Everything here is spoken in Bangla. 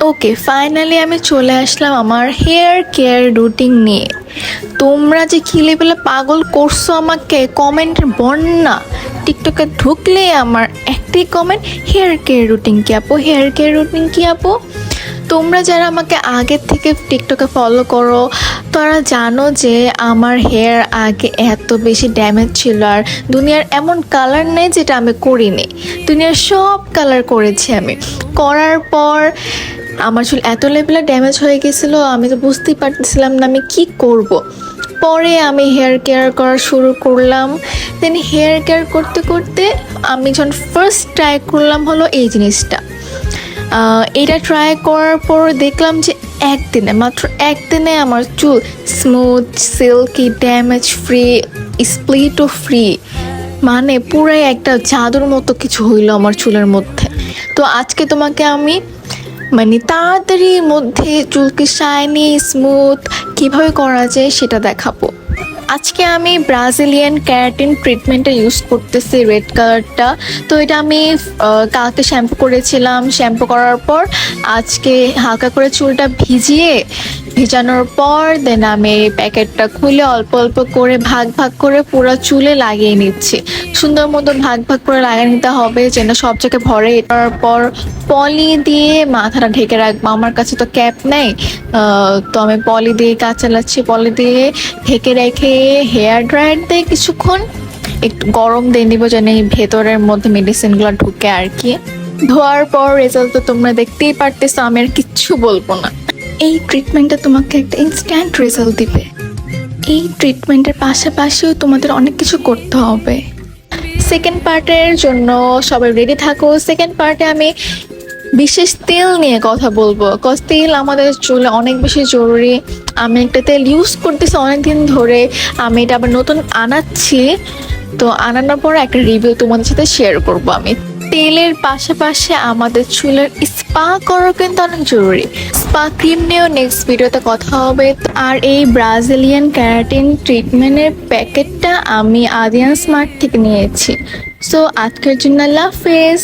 ওকে, ফাইনালি আমি চলে আসলাম আমার হেয়ার কেয়ার রুটিন নিয়ে। তোমরা যে কি লেভেলে পাগল করছো আমাকে, কমেন্টের বন্যা। টিকটকে ঢুকলে আমার একটাই কমেন্ট, হেয়ার কেয়ার রুটিন কি আপু, হেয়ার কেয়ার রুটিন কি আপু। তোমরা যারা আমাকে আগের থেকে টিকটকে ফলো করো তারা জানো যে আমার হেয়ার আগে এত বেশি ড্যামেজ ছিল, আর দুনিয়ার এমন কালার নেই যেটা আমি করিনি। দুনিয়ার সব কালার করেছি আমি। করার পর আমার চুল এত লেভেলে ড্যামেজ হয়ে গেছিলো, আমি তো বুঝতেই পারতেছিলাম না আমি কি করব। পরে আমি হেয়ার কেয়ার করা শুরু করলাম। দেন হেয়ার কেয়ার করতে করতে আমি যখন ফার্স্ট ট্রাই করলাম হলো এই জিনিসটা। এটা ট্রাই করার পর দেখলাম যে মাত্র একদিনে আমার চুল স্মুথ, সিল্কি, ড্যামেজ ফ্রি, স্প্লিটও ফ্রি, মানে পুরাই একটা জাদুর মতো কিছু হইলো আমার চুলের মধ্যে। তো আজকে তোমাকে আমি তাড়াতাড়ির মধ্যে চুলকে শাইনি স্মুথ কিভাবে করা যায় সেটা দেখাবো। আজকে আমি ব্রাজিলিয়ান ক্যারাটিন ট্রিটমেন্টটা ইউজ করতেছি, রেড কালারটা। তো এটা আমি কালকে শ্যাম্পু করেছিলাম। শ্যাম্পু করার পর আজকে হালকা করে চুলটা ভিজানোর পর দেন আমি প্যাকেটটা খুলে অল্প অল্প করে ভাগ ভাগ করে পুরো চুলে লাগিয়ে নিচ্ছি। সুন্দর মতো ভাগ ভাগ করে লাগিয়ে নিতে হবে যেন সব জায়গায় ভরে। এটার পর পলি দিয়ে মাথাটা ঢেকে রাখবো। আমার কাছে তো ক্যাপ নেই, তো আমি পলি দিয়ে কাজ চালাচ্ছি। পলি দিয়ে ঢেকে রেখে হেয়ার ড্রায়ার দিয়ে কিছুক্ষণ একটু গরম দিয়ে নিব যেন এই ভেতরের মধ্যে মেডিসিনগুলো ঢুকে আর কি। ধোয়ার পর রেজাল্ট তো তোমরা দেখতেই পারতেছো, আমি আর কিচ্ছু বলবো না। এই ট্রিটমেন্টটা তোমাকে একটা ইনস্ট্যান্ট রেজাল্ট দিবে। এই ট্রিটমেন্টের পাশাপাশিও তোমাদের অনেক কিছু করতে হবে। সেকেন্ড পার্টের জন্য সবাই রেডি থাকো। সেকেন্ড পার্টে আমি বিশেষ তেল নিয়ে কথা বলবো, কজ তেল আমাদের চুলে অনেক বেশি জরুরি। আমি একটা তেল ইউজ করতেছি অনেকদিন ধরে, আমি এটা আবার নতুন আনাচ্ছি। তো আনানোর পর একটা রিভিউ তোমাদের সাথে শেয়ার করব। আমি তেলের পাশাপাশি আমাদের চুলের স্পা করা কিন্তু অনেক জরুরি। স্পা ক্রিম নিয়েও নেক্সট ভিডিওতে কথা হবে। আর এই ব্রাজিলিয়ান ক্যারাটিন ট্রিটমেন্টের প্যাকেটটা আমি আদিয়ান স্মার্ট থেকে নিয়েছি। সো আজকের জন্য আল্লাহ হাফেজ।